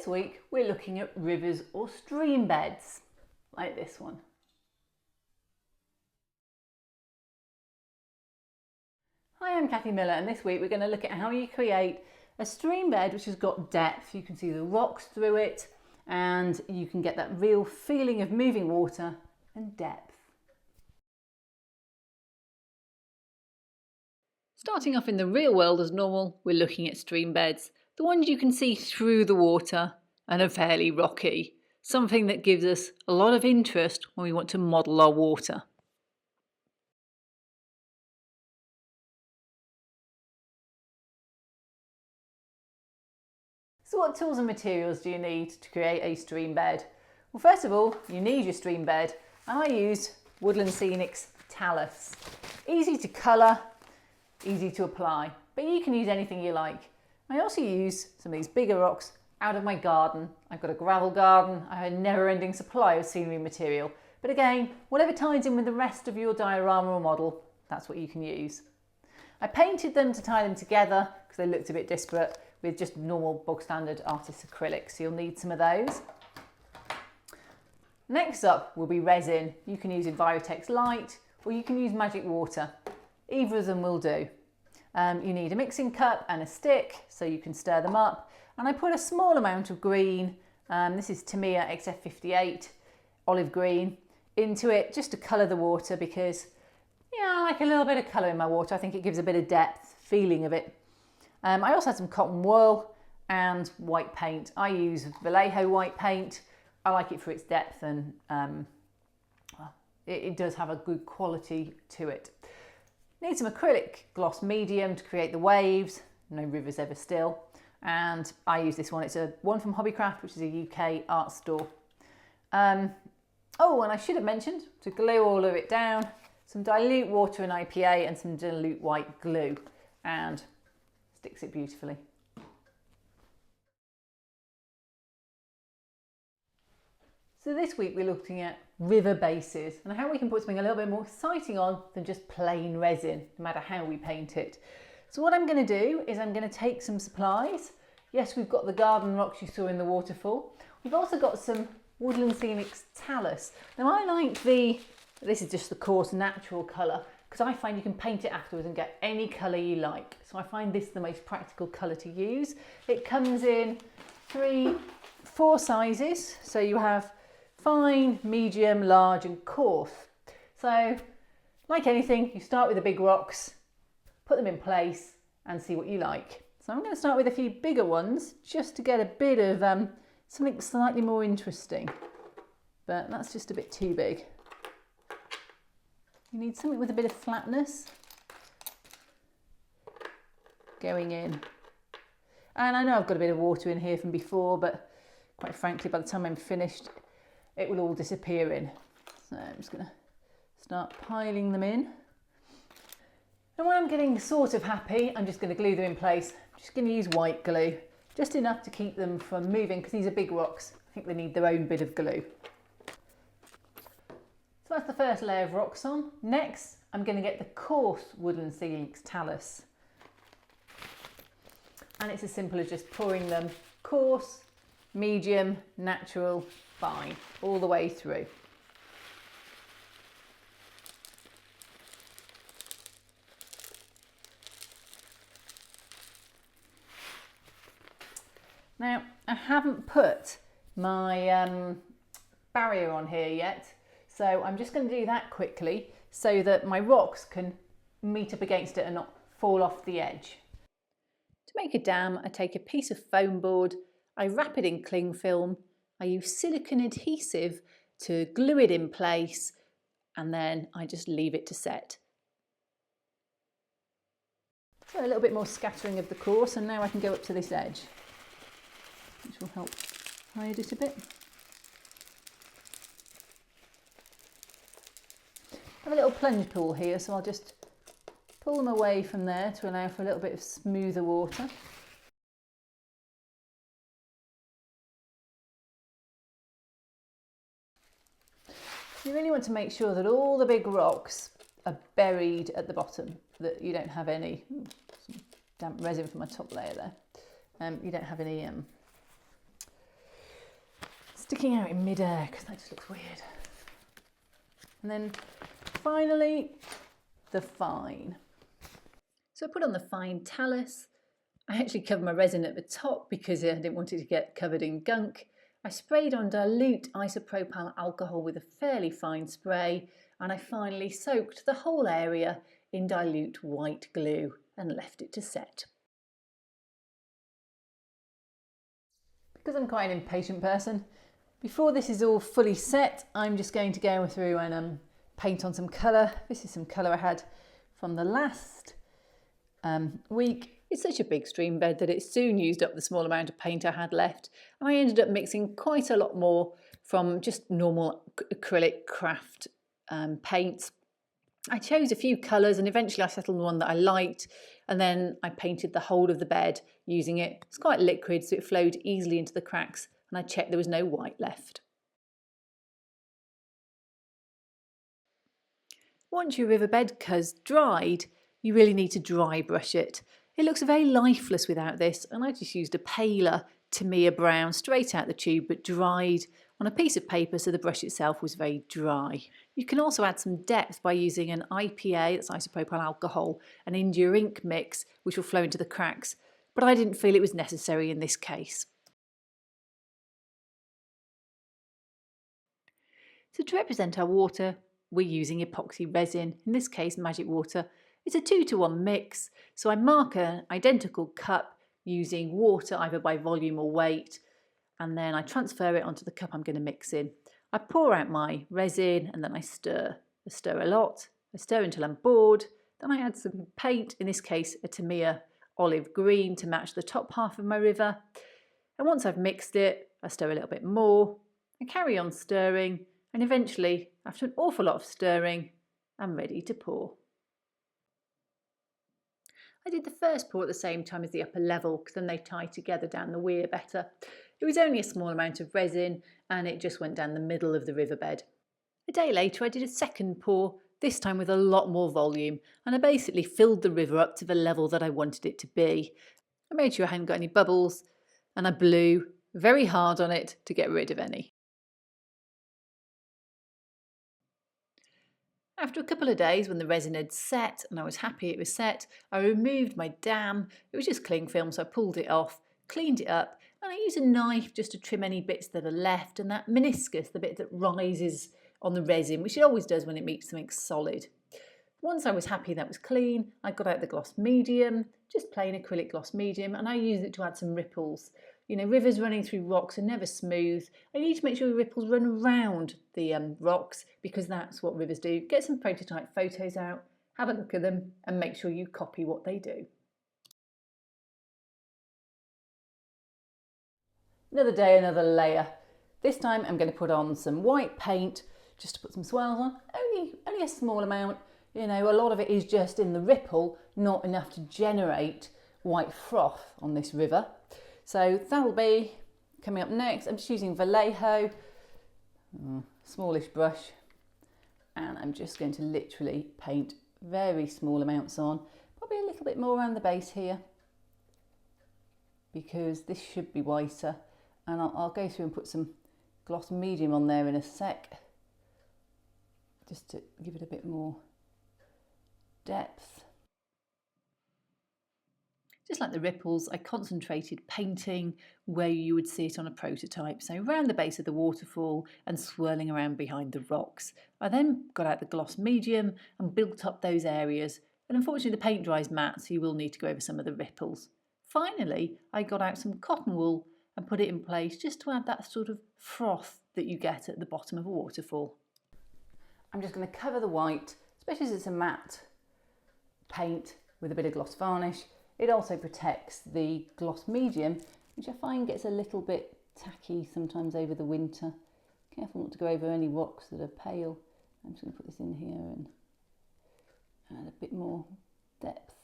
this week we're looking at rivers or stream beds, like this one. Hi, I'm Kathy Miller, and this week we're going to look at how you create a stream bed which has got depth. You can see the rocks through it and you can get that real feeling of moving water and depth. Starting off in the real world as normal, we're looking at stream beds, the ones you can see through the water and are fairly rocky, something that gives us a lot of interest when we want to model our water. So what tools and materials do you need to create a stream bed? Well, first of all, you need your stream bed, and I use Woodland Scenics Talus. Easy to colour, easy to apply, but you can use anything you like. I also use some of these bigger rocks out of my garden. I've got a gravel garden, I have a never-ending supply of scenery material, but again, whatever ties in with the rest of your diorama or model, that's what you can use. I painted them to tie them together because they looked a bit disparate with just normal bog standard artist acrylics, so you'll need some of those. Next up will be resin. You can use Envirotex Light or you can use Magic Water. Either of them will do. You need a mixing cup and a stick so you can stir them up. And I put a small amount of green, this is Tamiya XF58 olive green, into it just to colour the water because I like a little bit of colour in my water. I think it gives a bit of depth, feeling of it. I also had some cotton wool and white paint. I use Vallejo white paint. I like it for its depth and it does have a good quality to it. Need some acrylic gloss medium to create the waves. No river's ever still. And I use this one. It's a one from Hobbycraft, which is a UK art store. Oh, and I should have mentioned, to glue all of it down, some dilute water and IPA and some dilute white glue. And sticks it beautifully. So this week we're looking at river bases and how we can put something a little bit more exciting on than just plain resin, no matter how we paint it. So what I'm going to do is I'm going to take some supplies. Yes, we've got the garden rocks you saw in the waterfall. We've also got some Woodland Scenics Talus. Now I like this is just the coarse natural colour because I find you can paint it afterwards and get any colour you like. So I find this the most practical colour to use. It comes in 4 sizes. So you have fine, medium, large and coarse. So like anything, you start with the big rocks, put them in place and see what you like. So I'm going to start with a few bigger ones just to get a bit of something slightly more interesting, but that's just a bit too big. You need something with a bit of flatness going in. And I know I've got a bit of water in here from before, but quite frankly, by the time I'm finished, it will all disappear in. So I'm just going to start piling them in. And when I'm getting sort of happy, I'm just going to glue them in place. I'm just going to use white glue, just enough to keep them from moving because these are big rocks. I think they need their own bit of glue. So that's the first layer of rocks on. Next, I'm going to get the coarse Woodland Scenics Talus. And it's as simple as just pouring them coarse, medium, natural, fine, all the way through. Now, I haven't put my barrier on here yet, so I'm just going to do that quickly so that my rocks can meet up against it and not fall off the edge. To make a dam, I take a piece of foam board, I wrap it in cling film, I use silicone adhesive to glue it in place, and then I just leave it to set. So a little bit more scattering of the coarse, and now I can go up to this edge, which will help hide it a bit. I have a little plunge pool here, so I'll just pull them away from there to allow for a little bit of smoother water. You really want to make sure that all the big rocks are buried at the bottom, that you don't have any damp resin from my top layer there. You don't have any sticking out in midair because that just looks weird. And then finally, the fine. So I put on the fine Talus. I actually covered my resin at the top because I didn't want it to get covered in gunk. I sprayed on dilute isopropyl alcohol with a fairly fine spray, and I finally soaked the whole area in dilute white glue and left it to set. Because I'm quite an impatient person, before this is all fully set, I'm just going to go through and paint on some colour. This is some colour I had from the last week. It's such a big stream bed that it soon used up the small amount of paint I had left, and I ended up mixing quite a lot more from just normal acrylic craft paints. I chose a few colours and eventually I settled on one that I liked, and then I painted the whole of the bed using it. It's quite liquid, so it flowed easily into the cracks, and I checked there was no white left. Once your riverbed has dried, you really need to dry brush it. It looks very lifeless without this, and I just used a paler Tamiya brown straight out the tube but dried on a piece of paper so the brush itself was very dry. You can also add some depth by using an IPA, that's isopropyl alcohol, an India ink mix which will flow into the cracks, but I didn't feel it was necessary in this case. So to represent our water, we're using epoxy resin, in this case magic water. It's a 2-to-1 mix, so I mark an identical cup using water either by volume or weight, and then I transfer it onto the cup I'm going to mix in. I pour out my resin and then I stir. I stir a lot, I stir until I'm bored, then I add some paint, in this case a Tamiya olive green to match the top half of my river. And once I've mixed it, I stir a little bit more, I carry on stirring, and eventually, after an awful lot of stirring, I'm ready to pour. I did the first pour at the same time as the upper level because then they tie together down the weir better. It was only a small amount of resin and it just went down the middle of the riverbed. A day later I did a second pour, this time with a lot more volume, and I basically filled the river up to the level that I wanted it to be. I made sure I hadn't got any bubbles and I blew very hard on it to get rid of any. After a couple of days when the resin had set and I was happy it was set, I removed my dam. It was just cling film, so I pulled it off, cleaned it up, and I used a knife just to trim any bits that are left, and that meniscus, the bit that rises on the resin, which it always does when it meets something solid. Once I was happy that was clean, I got out the gloss medium, just plain acrylic gloss medium, and I used it to add some ripples. You know, rivers running through rocks are never smooth. And you need to make sure your ripples run around the rocks because that's what rivers do. Get some prototype photos out, have a look at them and make sure you copy what they do. Another day, another layer. This time I'm going to put on some white paint just to put some swirls on. Only a small amount. You know, a lot of it is just in the ripple, not enough to generate white froth on this river. So that'll be coming up next. I'm just using Vallejo, smallish brush, and I'm just going to literally paint very small amounts on, probably a little bit more around the base here because this should be whiter, and I'll go through and put some gloss medium on there in a sec just to give it a bit more depth. Just like the ripples, I concentrated painting where you would see it on a prototype, so around the base of the waterfall and swirling around behind the rocks. I then got out the gloss medium and built up those areas, and unfortunately the paint dries matte, so you will need to go over some of the ripples. Finally, I got out some cotton wool and put it in place just to add that sort of froth that you get at the bottom of a waterfall. I'm just going to cover the white, especially as it's a matte paint, with a bit of gloss varnish. It also protects the gloss medium, which I find gets a little bit tacky sometimes over the winter. Careful not to go over any rocks that are pale. I'm just going to put this in here and add a bit more depth.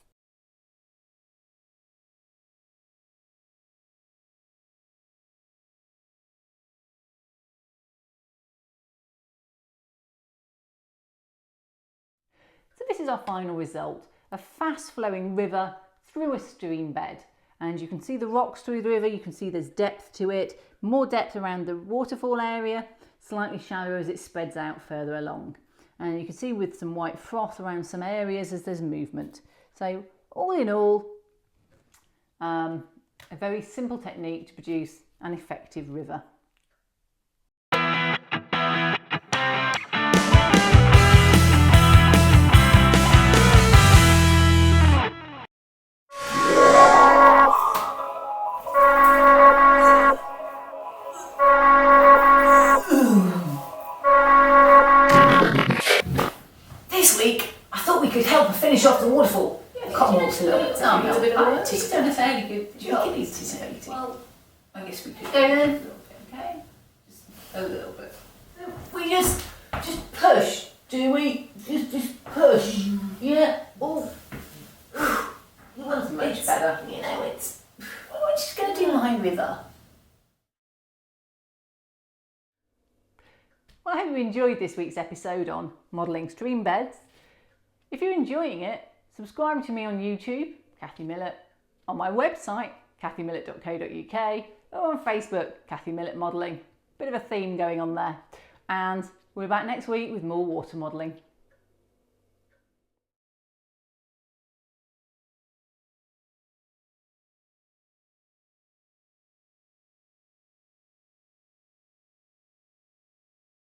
So this is our final result, a fast flowing river through a stream bed, and you can see the rocks through the river, you can see there's depth to it, more depth around the waterfall area, slightly shallower as it spreads out further along. And you can see with some white froth around some areas as there's movement. So all in all, a very simple technique to produce an effective river. This week, I thought we could help her finish off the waterfall. Cotton walks a little bit. Oh, no, I just done a fairly good job. Well, I guess we could go a little bit, okay? Just a little bit. We just push, do we? Just push. Yeah. Oh. Well, much better. You know, we're just going to do my river. Well, I hope you enjoyed this week's episode on modelling stream beds. If you're enjoying it, subscribe to me on YouTube, Kathy Millett, on my website, kathymillett.co.uk, or on Facebook, Kathy Millett Modelling. Bit of a theme going on there. And we're back next week with more water modelling.